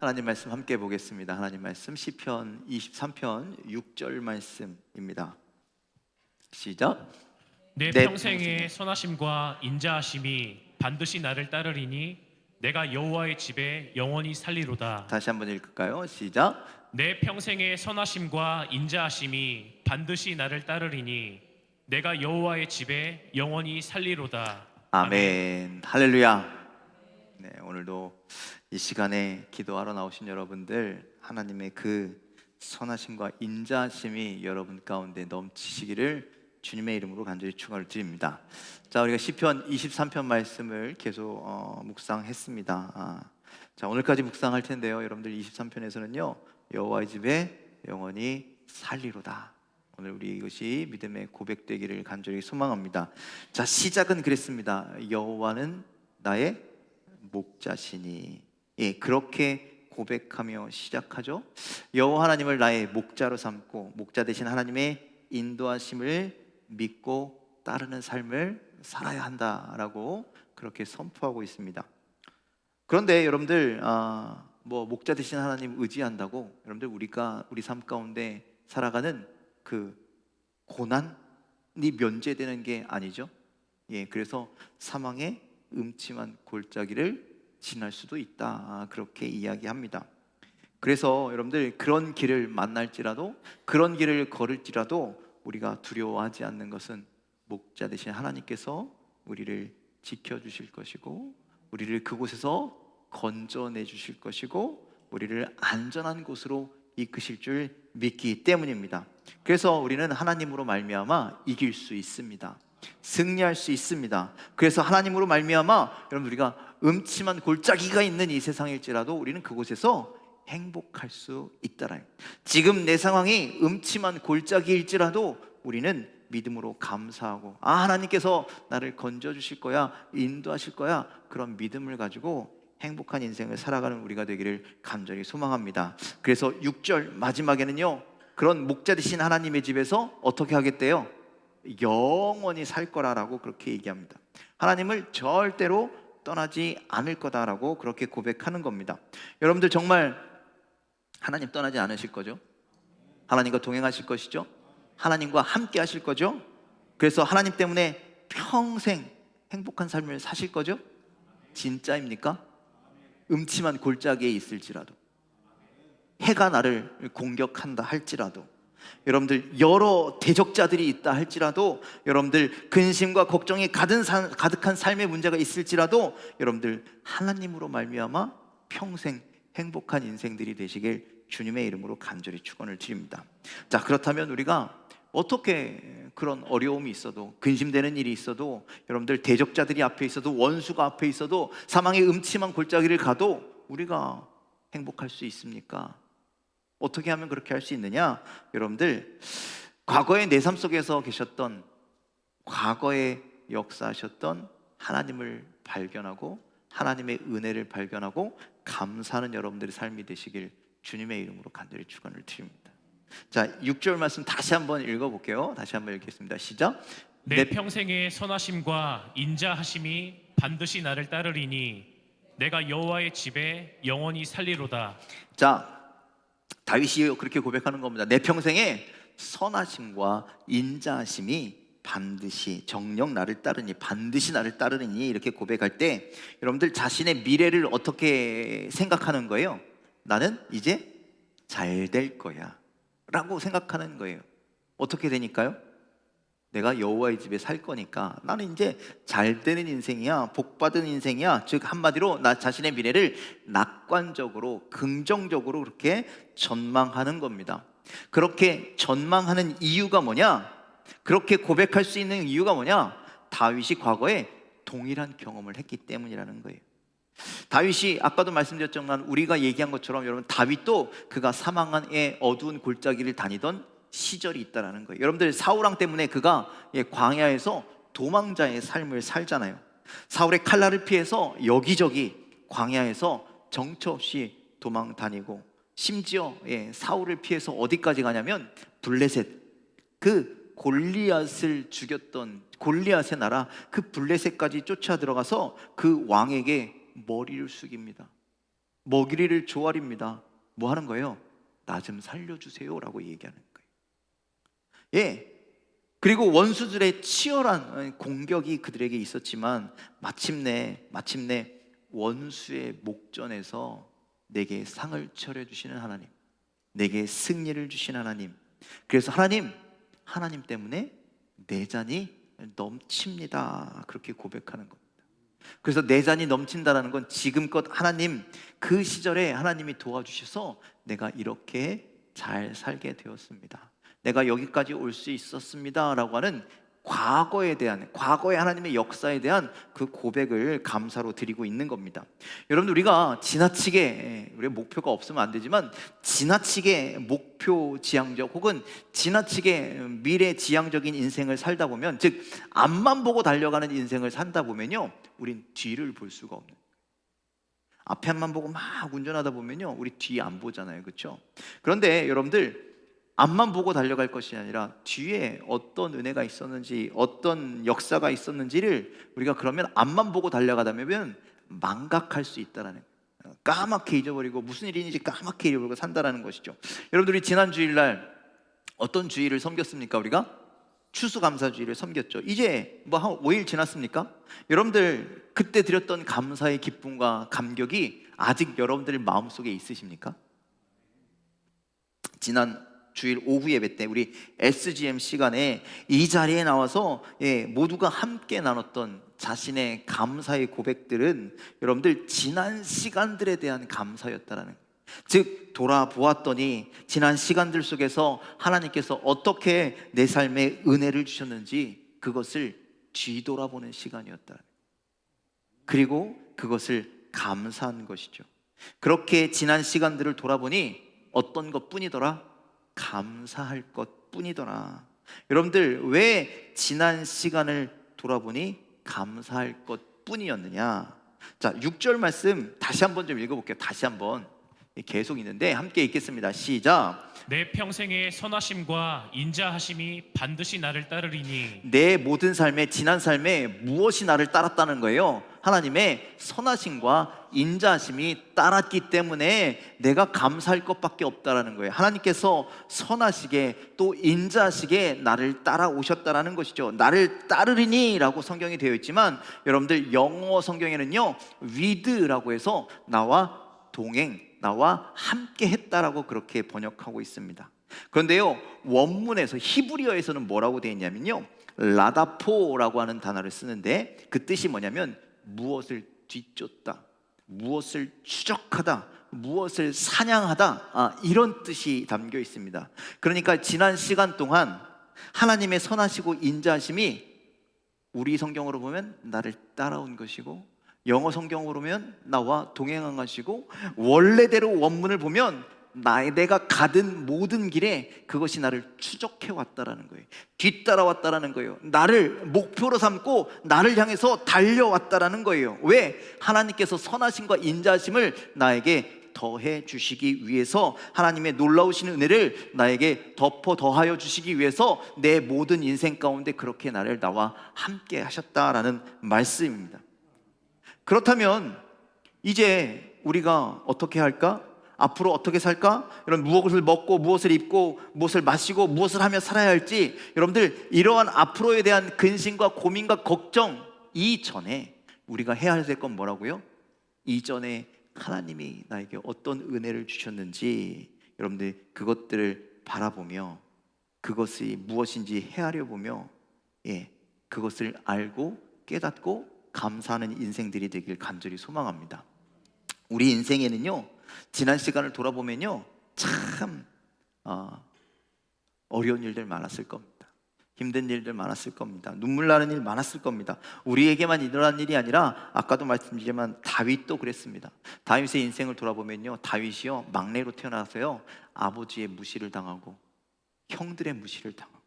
하나님 말씀 함께 보겠습니다. 하나님 말씀 시편 23편 6절 말씀입니다. 시작. 내 평생의 선하심과 인자하심이 반드시 나를 따르리니 내가 여호와의 집에 영원히 살리로다. 다시 한번 읽을까요? 시작. 내 평생의 선하심과 인자하심이 반드시 나를 따르리니 내가 여호와의 집에 영원히 살리로다. 아멘. 할렐루야. 네, 오늘도 이 시간에 기도하러 나오신 여러분들, 하나님의 그 선하심과 인자하심이 여러분 가운데 넘치시기를 주님의 이름으로 간절히 축원을 드립니다. 자, 우리가 시편 23편 말씀을 계속 묵상했습니다. 자, 오늘까지 묵상할 텐데요, 여러분들 23편에서는요 여호와의 집에 영원히 살리로다. 오늘 우리 이것이 믿음의 고백되기를 간절히 소망합니다. 자, 시작은 그랬습니다. 여호와는 나의 목자시니. 예, 그렇게 고백하며 시작하죠. 여호와 하나님을 나의 목자로 삼고 목자 되신 하나님의 인도하심을 믿고 따르는 삶을 살아야 한다라고 그렇게 선포하고 있습니다. 그런데 여러분들 목자 되신 하나님 의지한다고 여러분들 우리 삶 가운데 살아가는 그 고난이 면제되는 게 아니죠. 예, 그래서 사망의 음침한 골짜기를 지날 수도 있다, 그렇게 이야기합니다. 그래서 여러분들 그런 길을 만날지라도, 그런 길을 걸을지라도 우리가 두려워하지 않는 것은 목자 되신 하나님께서 우리를 지켜주실 것이고, 우리를 그곳에서 건져내 주실 것이고, 우리를 안전한 곳으로 이끄실 줄 믿기 때문입니다. 그래서 우리는 하나님으로 말미암아 이길 수 있습니다. 승리할 수 있습니다. 그래서 하나님으로 말미암아 여러분, 우리가 음침한 골짜기가 있는 이 세상일지라도 우리는 그곳에서 행복할 수 있다라요. 지금 내 상황이 음침한 골짜기일지라도 우리는 믿음으로 감사하고, 하나님께서 나를 건져주실 거야, 인도하실 거야, 그런 믿음을 가지고 행복한 인생을 살아가는 우리가 되기를 간절히 소망합니다. 그래서 6절 마지막에는요, 그런 목자 되신 하나님의 집에서 어떻게 하겠대요? 영원히 살 거라라고 그렇게 얘기합니다. 하나님을 절대로 떠나지 않을 거다라고 그렇게 고백하는 겁니다. 여러분들 정말 하나님 떠나지 않으실 거죠? 하나님과 동행하실 것이죠? 하나님과 함께 하실 거죠? 그래서 하나님 때문에 평생 행복한 삶을 사실 거죠? 진짜입니까? 음침한 골짜기에 있을지라도, 해가 나를 공격한다 할지라도, 여러분들 여러 대적자들이 있다 할지라도, 여러분들 근심과 걱정이 가득한 삶의 문제가 있을지라도, 여러분들 하나님으로 말미암아 평생 행복한 인생들이 되시길 주님의 이름으로 간절히 축원을 드립니다. 자, 그렇다면 우리가 어떻게 그런 어려움이 있어도, 근심되는 일이 있어도, 여러분들 대적자들이 앞에 있어도, 원수가 앞에 있어도, 사망의 음침한 골짜기를 가도 우리가 행복할 수 있습니까? 어떻게 하면 그렇게 할 수 있느냐? 여러분들 과거의 내 삶 속에서 계셨던, 과거에 역사하셨던 하나님을 발견하고 하나님의 은혜를 발견하고 감사하는 여러분들의 삶이 되시길 주님의 이름으로 간절히 축원을 드립니다. 자, 6절 말씀 다시 한번 읽어볼게요. 다시 한번 읽겠습니다. 시작. 내 평생의 선하심과 인자하심이 반드시 나를 따르리니 내가 여호와의 집에 영원히 살리로다. 자, 다윗이 그렇게 고백하는 겁니다. 내 평생에 선하심과 인자하심이 반드시, 정녕 나를 따르니, 반드시 나를 따르니, 이렇게 고백할 때 여러분들 자신의 미래를 어떻게 생각하는 거예요? 나는 이제 잘 될 거야 라고 생각하는 거예요. 어떻게 되니까요? 내가 여호와의 집에 살 거니까 나는 이제 잘 되는 인생이야, 복받은 인생이야. 즉 한마디로 나 자신의 미래를 낙관적으로, 긍정적으로 그렇게 전망하는 겁니다. 그렇게 전망하는 이유가 뭐냐? 그렇게 고백할 수 있는 이유가 뭐냐? 다윗이 과거에 동일한 경험을 했기 때문이라는 거예요. 다윗이 아까도 말씀드렸지만 우리가 얘기한 것처럼 여러분, 다윗도 그가 사망의 어두운 골짜기를 다니던 시절이 있다라는 거예요. 여러분들 사울왕 때문에 그가 광야에서 도망자의 삶을 살잖아요. 사울의 칼날을 피해서 여기저기 광야에서 정처 없이 도망 다니고, 심지어 사울을 피해서 어디까지 가냐면 블레셋, 그 골리앗을 죽였던 골리앗의 나라 그 블레셋까지 쫓아 들어가서 그 왕에게 머리를 숙입니다. 먹이리를 조아립니다. 뭐 하는 거예요? 나 좀 살려주세요 라고 얘기하는 거예요. 예. 그리고 원수들의 치열한 공격이 그들에게 있었지만 마침내 원수의 목전에서 내게 상을 차려 주시는 하나님, 내게 승리를 주신 하나님. 그래서 하나님 때문에 내 잔이 넘칩니다. 그렇게 고백하는 겁니다. 그래서 내 잔이 넘친다라는 건 지금껏 하나님, 그 시절에 하나님이 도와주셔서 내가 이렇게 잘 살게 되었습니다. 내가 여기까지 올 수 있었습니다 라고 하는 과거의 하나님의 역사에 대한 그 고백을 감사로 드리고 있는 겁니다. 여러분들, 우리가 지나치게, 우리의 목표가 없으면 안 되지만 지나치게 목표 지향적 혹은 지나치게 미래 지향적인 인생을 살다 보면, 즉 앞만 보고 달려가는 인생을 산다 보면요, 우린 뒤를 볼 수가 없는, 앞에만 보고 막 운전하다 보면요, 우리 뒤 안 보잖아요, 그렇죠? 그런데 여러분들, 앞만 보고 달려갈 것이 아니라 뒤에 어떤 은혜가 있었는지, 어떤 역사가 있었는지를 우리가 그러면 앞만 보고 달려가다 보면 망각할 수 있다라는, 까맣게 잊어버리고 무슨 일인지 까맣게 잊어버리고 산다라는 것이죠. 여러분들이 지난 주일날 어떤 주일을 섬겼습니까? 우리가 추수감사주일을 섬겼죠. 이제 뭐 한 5일 지났습니까? 여러분들 그때 드렸던 감사의 기쁨과 감격이 아직 여러분들 마음속에 있으십니까? 지난 주일 오후 예배 때 우리 SGM 시간에 이 자리에 나와서 모두가 함께 나눴던 자신의 감사의 고백들은 여러분들 지난 시간들에 대한 감사였다라는, 즉 돌아보았더니 지난 시간들 속에서 하나님께서 어떻게 내 삶에 은혜를 주셨는지 그것을 뒤돌아보는 시간이었다. 그리고 그것을 감사한 것이죠. 그렇게 지난 시간들을 돌아보니 어떤 것뿐이더라? 감사할 것뿐이더라. 여러분들, 왜 지난 시간을 돌아보니 감사할 것뿐이었느냐? 자, 6절 말씀 다시 한번 좀 읽어볼게요. 다시 한번. 계속 있는데 함께 읽겠습니다. 시작. 내 평생의 선하심과 인자하심이 반드시 나를 따르리니. 내 모든 삶에, 지난 삶에 무엇이 나를 따랐다는 거예요? 하나님의 선하심과 인자하심이 따랐기 때문에 내가 감사할 것밖에 없다라는 거예요. 하나님께서 선하시게 또 인자하시게 나를 따라오셨다라는 것이죠. 나를 따르리니 라고 성경이 되어 있지만 여러분들 영어 성경에는요, with라고 해서 나와 동행, 나와 함께 했다라고 그렇게 번역하고 있습니다. 그런데요, 원문에서 히브리어에서는 뭐라고 되어 있냐면요, 라다포라고 하는 단어를 쓰는데 그 뜻이 뭐냐면 무엇을 뒤쫓다, 무엇을 추적하다, 무엇을 사냥하다, 이런 뜻이 담겨 있습니다. 그러니까 지난 시간 동안 하나님의 선하시고 인자하심이 우리 성경으로 보면 나를 따라온 것이고, 영어 성경으로 보면 나와 동행한 것이고, 원래대로 원문을 보면 내가 가던 모든 길에 그것이 나를 추적해 왔다라는 거예요. 뒤따라왔다라는 거예요. 나를 목표로 삼고 나를 향해서 달려왔다라는 거예요. 왜? 하나님께서 선하심과 인자심을 나에게 더해 주시기 위해서, 하나님의 놀라우신 은혜를 나에게 덮어 더하여 주시기 위해서 내 모든 인생 가운데 그렇게 나와 함께 하셨다라는 말씀입니다. 그렇다면 이제 우리가 어떻게 할까? 앞으로 어떻게 살까? 이런 무엇을 먹고 무엇을 입고 무엇을 마시고 무엇을 하며 살아야 할지, 여러분들 이러한 앞으로에 대한 근심과 고민과 걱정 이전에 우리가 해야 될 건 뭐라고요? 이전에 하나님이 나에게 어떤 은혜를 주셨는지 여러분들 그것들을 바라보며 그것이 무엇인지 헤아려 보며 그것을 알고 깨닫고 감사하는 인생들이 되길 간절히 소망합니다. 우리 인생에는요, 지난 시간을 돌아보면요, 참 어려운 일들 많았을 겁니다. 힘든 일들 많았을 겁니다. 눈물 나는 일 많았을 겁니다. 우리에게만 일어난 일이 아니라 아까도 말씀드렸지만 다윗도 그랬습니다. 다윗의 인생을 돌아보면요, 다윗이요, 막내로 태어나서요, 아버지의 무시를 당하고 형들의 무시를 당하고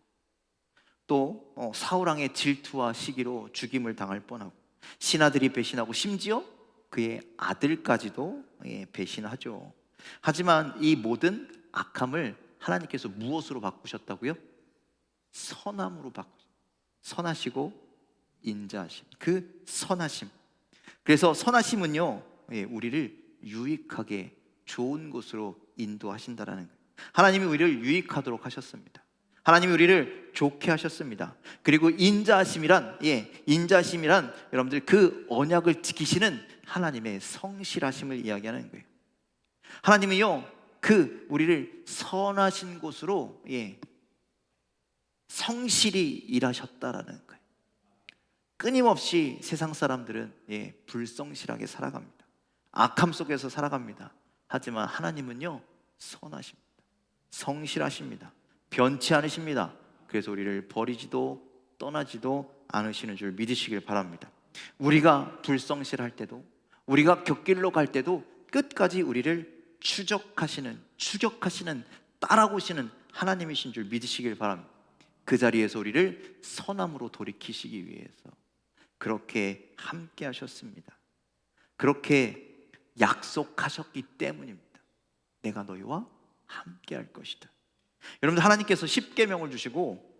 또 사울왕의 질투와 시기로 죽임을 당할 뻔하고 신하들이 배신하고 심지어 그의 아들까지도 배신하죠. 하지만 이 모든 악함을 하나님께서 무엇으로 바꾸셨다고요? 선함으로 바꾸셨어요. 선하시고 인자하심, 그 선하심. 그래서 선하심은요, 우리를 유익하게 좋은 곳으로 인도하신다라는 거예요. 하나님이 우리를 유익하도록 하셨습니다. 하나님이 우리를 좋게 하셨습니다. 그리고 인자하심이란 여러분들 그 언약을 지키시는 하나님의 성실하심을 이야기하는 거예요. 하나님이요 그 우리를 선하신 곳으로 성실히 일하셨다라는 거예요. 끊임없이 세상 사람들은 불성실하게 살아갑니다. 악함 속에서 살아갑니다. 하지만 하나님은요 선하십니다. 성실하십니다. 변치 않으십니다. 그래서 우리를 버리지도 떠나지도 않으시는 줄 믿으시길 바랍니다. 우리가 불성실할 때도, 우리가 곁길로 갈 때도 끝까지 우리를 추적하시는 따라오시는 하나님이신 줄 믿으시길 바랍니다. 그 자리에서 우리를 선함으로 돌이키시기 위해서 그렇게 함께 하셨습니다. 그렇게 약속하셨기 때문입니다. 내가 너희와 함께 할 것이다. 여러분들, 하나님께서 십계명을 주시고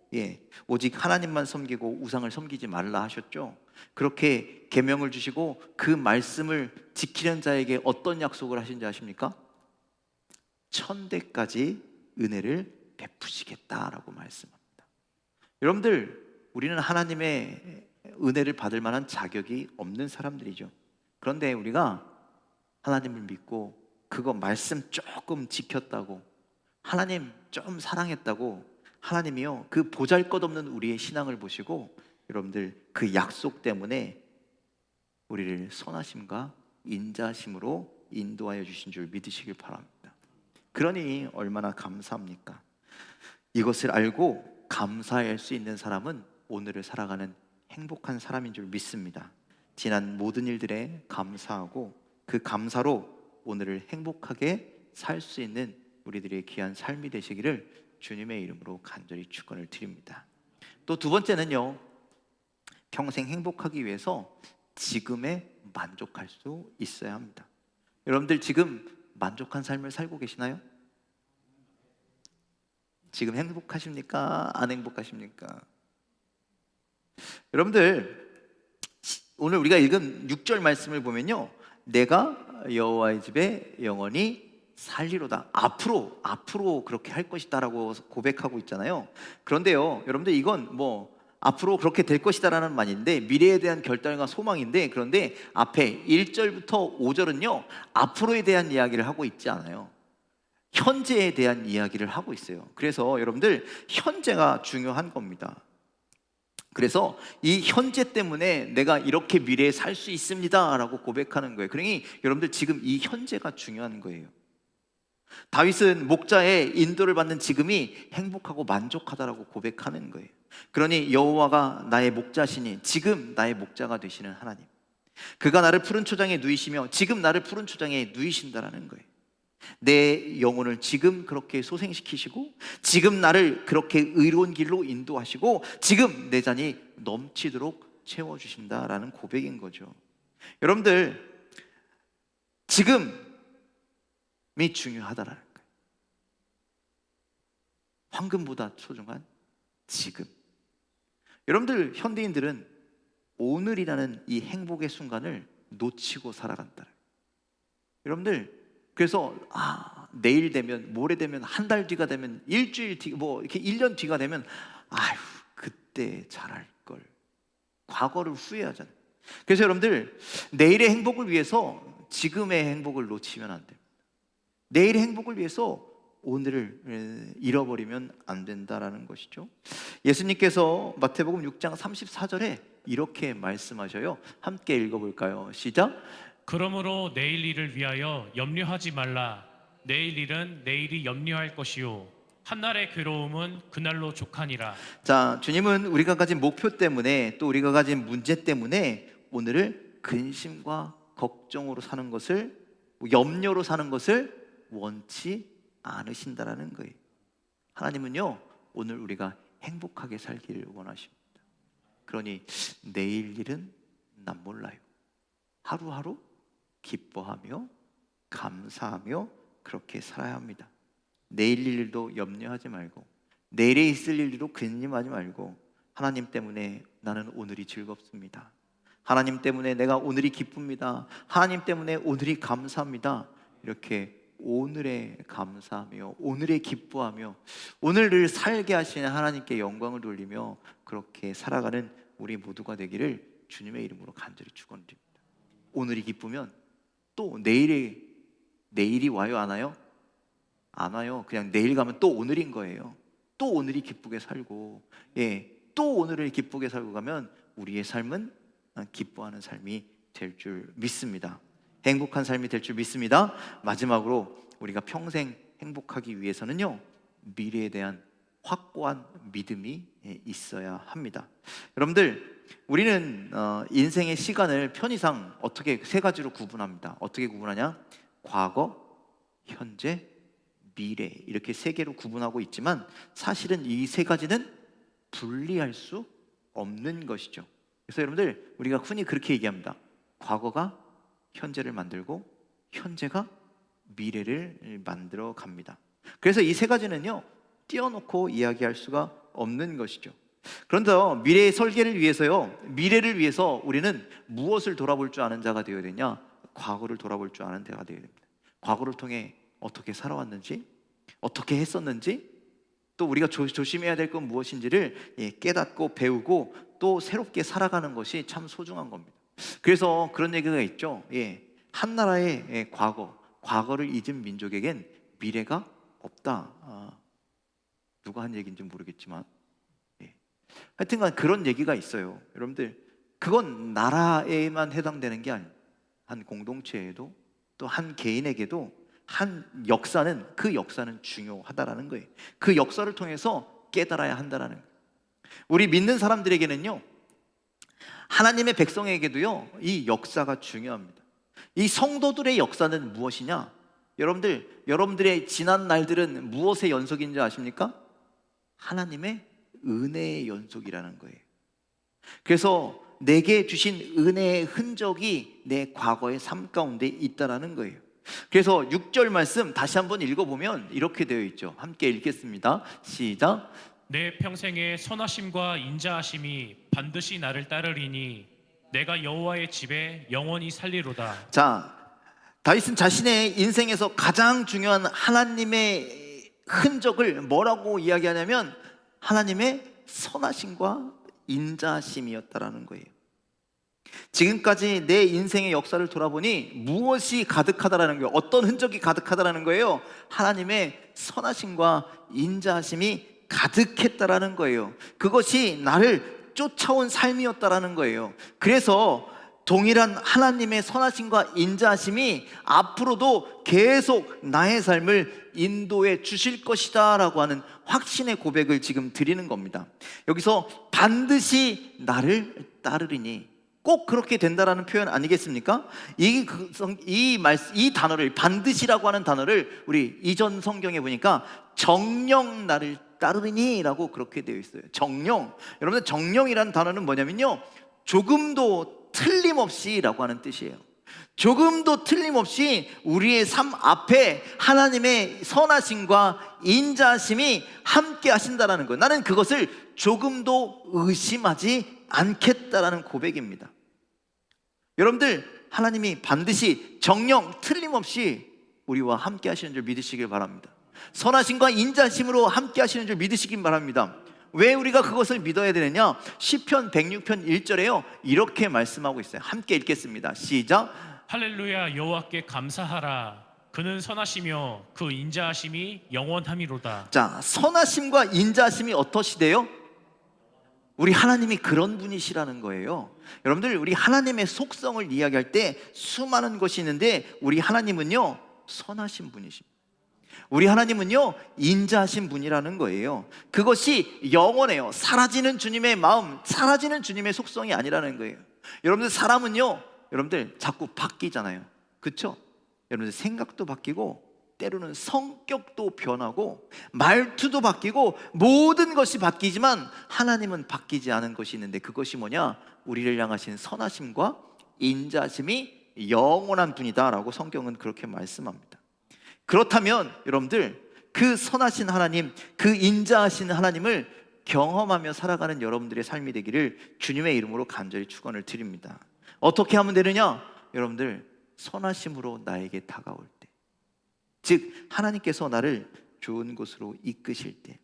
오직 하나님만 섬기고 우상을 섬기지 말라 하셨죠. 그렇게 계명을 주시고 그 말씀을 지키는 자에게 어떤 약속을 하신지 아십니까? 천대까지 은혜를 베푸시겠다라고 말씀합니다. 여러분들, 우리는 하나님의 은혜를 받을 만한 자격이 없는 사람들이죠. 그런데 우리가 하나님을 믿고 그거 말씀 조금 지켰다고, 하나님 좀 사랑했다고, 하나님이요 그 보잘것없는 우리의 신앙을 보시고 여러분들 그 약속 때문에 우리를 선하심과 인자심으로 인도하여 주신 줄 믿으시길 바랍니다. 그러니 얼마나 감사합니까? 이것을 알고 감사할 수 있는 사람은 오늘을 살아가는 행복한 사람인 줄 믿습니다. 지난 모든 일들에 감사하고 그 감사로 오늘을 행복하게 살 수 있는 우리들의 귀한 삶이 되시기를 주님의 이름으로 간절히 축원을 드립니다. 또 두 번째는요, 평생 행복하기 위해서 지금에 만족할 수 있어야 합니다. 여러분들 지금 만족한 삶을 살고 계시나요? 지금 행복하십니까? 안 행복하십니까? 여러분들, 오늘 우리가 읽은 6절 말씀을 보면요, 내가 여호와의 집에 영원히 살리로다, 앞으로 그렇게 할 것이다라고 고백하고 있잖아요. 그런데요, 여러분들, 이건 앞으로 그렇게 될 것이다라는 말인데, 미래에 대한 결단과 소망인데, 그런데 앞에 1절부터 5절은요 앞으로에 대한 이야기를 하고 있지 않아요. 현재에 대한 이야기를 하고 있어요. 그래서 여러분들, 현재가 중요한 겁니다. 그래서 이 현재 때문에 내가 이렇게 미래에 살 수 있습니다 라고 고백하는 거예요. 그러니 여러분들, 지금 이 현재가 중요한 거예요. 다윗은 목자의 인도를 받는 지금이 행복하고 만족하다라고 고백하는 거예요. 그러니 여호와가 나의 목자시니 지금 나의 목자가 되시는 하나님, 그가 나를 푸른 초장에 누이시며 지금 나를 푸른 초장에 누이신다라는 거예요. 내 영혼을 지금 그렇게 소생시키시고, 지금 나를 그렇게 의로운 길로 인도하시고, 지금 내 잔이 넘치도록 채워주신다라는 고백인 거죠. 여러분들, 지금이 중요하다라는 거예요. 황금보다 소중한 지금. 여러분들, 현대인들은 오늘이라는 이 행복의 순간을 놓치고 살아간다. 여러분들, 그래서 내일 되면, 모레 되면, 한 달 뒤가 되면, 일주일 뒤, 이렇게 1년 뒤가 되면 아휴, 그때 잘할 걸, 과거를 후회하잖아요. 그래서 여러분들, 내일의 행복을 위해서 지금의 행복을 놓치면 안 됩니다. 내일의 행복을 위해서 오늘을 잃어버리면 안 된다라는 것이죠. 예수님께서 마태복음 6장 34절에 이렇게 말씀하셔요. 함께 읽어볼까요? 시작. 그러므로 내일 일을 위하여 염려하지 말라. 내일 일은 내일이 염려할 것이요 한날의 괴로움은 그날로 족하니라. 자, 주님은 우리가 가진 목표 때문에, 또 우리가 가진 문제 때문에 오늘을 근심과 걱정으로 사는 것을, 염려로 사는 것을 원치 않으신다라는 거예요. 하나님은요 오늘 우리가 행복하게 살기를 원하십니다. 그러니 내일 일은 난 몰라요. 하루하루 기뻐하며 감사하며 그렇게 살아야 합니다. 내일 일도 염려하지 말고, 내일에 있을 일도 근심하지 말고, 하나님 때문에 나는 오늘이 즐겁습니다, 하나님 때문에 내가 오늘이 기쁩니다. 하나님 때문에 오늘이 감사합니다. 이렇게 오늘에 감사하며 오늘에 기뻐하며 오늘을 살게 하시는 하나님께 영광을 돌리며 그렇게 살아가는 우리 모두가 되기를 주님의 이름으로 간절히 축원드립니다. 오늘이 기쁘면 또 내일이 와요? 안 와요? 안 와요. 그냥 내일 가면 또 오늘인 거예요. 또 오늘이 기쁘게 살고, 또 오늘을 기쁘게 살고 가면 우리의 삶은 기뻐하는 삶이 될 줄 믿습니다. 행복한 삶이 될 줄 믿습니다. 마지막으로 우리가 평생 행복하기 위해서는요, 미래에 대한 확고한 믿음이 있어야 합니다. 여러분들, 우리는 인생의 시간을 편의상 어떻게 세 가지로 구분합니다. 어떻게 구분하냐? 과거, 현재, 미래, 이렇게 세 개로 구분하고 있지만 사실은 이 세 가지는 분리할 수 없는 것이죠. 그래서 여러분들, 우리가 흔히 그렇게 얘기합니다. 과거가 현재를 만들고 현재가 미래를 만들어 갑니다. 그래서 이 세 가지는요, 띄워놓고 이야기할 수가 없는 것이죠. 그런데 미래의 설계를 위해서요, 미래를 위해서 우리는 무엇을 돌아볼 줄 아는 자가 되어야 되냐? 과거를 돌아볼 줄 아는 자가 되어야 됩니다. 과거를 통해 어떻게 살아왔는지, 어떻게 했었는지, 또 우리가 조심해야 될 건 무엇인지를 깨닫고 배우고 또 새롭게 살아가는 것이 참 소중한 겁니다. 그래서 그런 얘기가 있죠. 한 나라의 과거를 잊은 민족에겐 미래가 없다. 누가 한 얘기인지 모르겠지만 하여튼간 그런 얘기가 있어요. 여러분들, 그건 나라에만 해당되는 게 아니에요. 한 공동체에도 또 한 개인에게도 그 역사는 중요하다라는 거예요. 그 역사를 통해서 깨달아야 한다라는 거예요. 우리 믿는 사람들에게는요, 하나님의 백성에게도요, 이 역사가 중요합니다. 이 성도들의 역사는 무엇이냐? 여러분들의 지난 날들은 무엇의 연속인지 아십니까? 하나님의 은혜의 연속이라는 거예요. 그래서 내게 주신 은혜의 흔적이 내 과거의 삶 가운데 있다라는 거예요. 그래서 6절 말씀 다시 한번 읽어보면 이렇게 되어 있죠. 함께 읽겠습니다. 시작. 내 평생의 선하심과 인자하심이 반드시 나를 따르리니 내가 여호와의 집에 영원히 살리로다. 자, 다윗은 자신의 인생에서 가장 중요한 하나님의 흔적을 뭐라고 이야기하냐면 하나님의 선하심과 인자하심이었다라는 거예요. 지금까지 내 인생의 역사를 돌아보니 무엇이 가득하다라는 거예요? 어떤 흔적이 가득하다라는 거예요? 하나님의 선하심과 인자하심이 가득했다라는 거예요. 그것이 나를 쫓아온 삶이었다라는 거예요. 그래서 동일한 하나님의 선하심과 인자하심이 앞으로도 계속 나의 삶을 인도해 주실 것이다 라고 하는 확신의 고백을 지금 드리는 겁니다. 여기서 반드시 나를 따르리니 꼭 그렇게 된다라는 표현 아니겠습니까? 이 단어를, 반드시라고 하는 단어를 우리 이전 성경에 보니까 정령 나를 따르리니 라고 그렇게 되어 있어요. 정령. 여러분들, 정령이라는 단어는 뭐냐면요, 조금도 틀림없이 라고 하는 뜻이에요. 조금도 틀림없이 우리의 삶 앞에 하나님의 선하심과 인자하심이 함께 하신다라는 거예요. 나는 그것을 조금도 의심하지 않겠다라는 고백입니다. 여러분들, 하나님이 반드시 정령 틀림없이 우리와 함께 하시는 줄 믿으시길 바랍니다. 선하심과 인자심으로 함께 하시는 줄 믿으시길 바랍니다. 왜 우리가 그것을 믿어야 되느냐? 시편 106편 1절에요 이렇게 말씀하고 있어요. 함께 읽겠습니다. 시작. 할렐루야. 여호와께 감사하라. 그는 선하시며 그 인자하심이 영원함이로다. 자, 선하심과 인자심이 어떠시대요? 우리 하나님이 그런 분이시라는 거예요. 여러분들, 우리 하나님의 속성을 이야기할 때 수많은 것이 있는데 우리 하나님은요, 선하신 분이십니다. 우리 하나님은요, 인자하신 분이라는 거예요. 그것이 영원해요. 사라지는 주님의 마음, 사라지는 주님의 속성이 아니라는 거예요. 여러분들, 사람은요, 여러분들 자꾸 바뀌잖아요. 그렇죠? 여러분들 생각도 바뀌고 때로는 성격도 변하고 말투도 바뀌고 모든 것이 바뀌지만 하나님은 바뀌지 않은 것이 있는데 그것이 뭐냐? 우리를 향하신 선하심과 인자심이 영원한 분이다라고 성경은 그렇게 말씀합니다. 그렇다면 여러분들, 그 선하신 하나님, 그 인자하신 하나님을 경험하며 살아가는 여러분들의 삶이 되기를 주님의 이름으로 간절히 축원을 드립니다. 어떻게 하면 되느냐? 여러분들, 선하심으로 나에게 다가올 때, 즉 하나님께서 나를 좋은 곳으로 이끄실 때,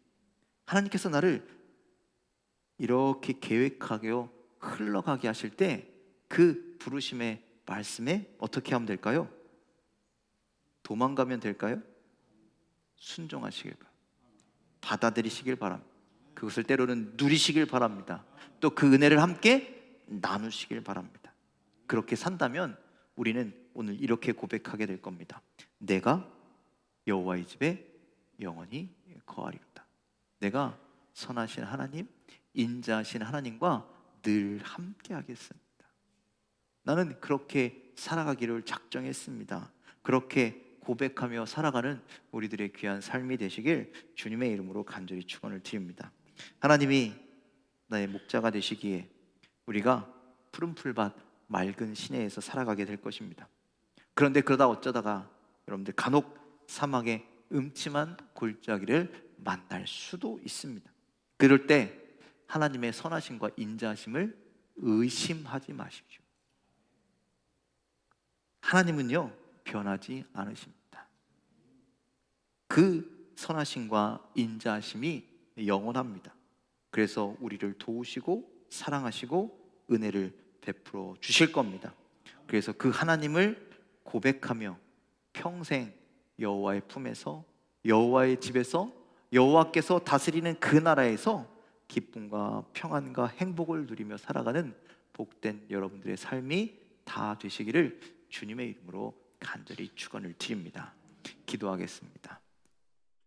하나님께서 나를 이렇게 계획하게 흘러가게 하실 때, 그 부르심의 말씀에 어떻게 하면 될까요? 도망가면 될까요? 순종하시길 바랍니다. 받아들이시길 바랍니다. 그것을 때로는 누리시길 바랍니다. 또 그 은혜를 함께 나누시길 바랍니다. 그렇게 산다면 우리는 오늘 이렇게 고백하게 될 겁니다. 내가 여호와의 집에 영원히 거하리로다. 내가 선하신 하나님, 인자하신 하나님과 늘 함께 하겠습니다. 나는 그렇게 살아가기를 작정했습니다. 그렇게 고백하며 살아가는 우리들의 귀한 삶이 되시길 주님의 이름으로 간절히 축원을 드립니다. 하나님이 나의 목자가 되시기에 우리가 푸른 풀밭 맑은 시내에서 살아가게 될 것입니다. 그런데 그러다 어쩌다가 여러분들 간혹 사막의 음침한 골짜기를 만날 수도 있습니다. 그럴 때 하나님의 선하심과 인자하심을 의심하지 마십시오. 하나님은요, 변하지 않으십니다. 그 선하심과 인자하심이 영원합니다. 그래서 우리를 도우시고 사랑하시고 은혜를 베풀어 주실 겁니다. 그래서 그 하나님을 고백하며 평생 여호와의 품에서, 여호와의 집에서, 여호와께서 다스리는 그 나라에서 기쁨과 평안과 행복을 누리며 살아가는 복된 여러분들의 삶이 다 되시기를 주님의 이름으로 간절히 축원을 드립니다. 기도하겠습니다.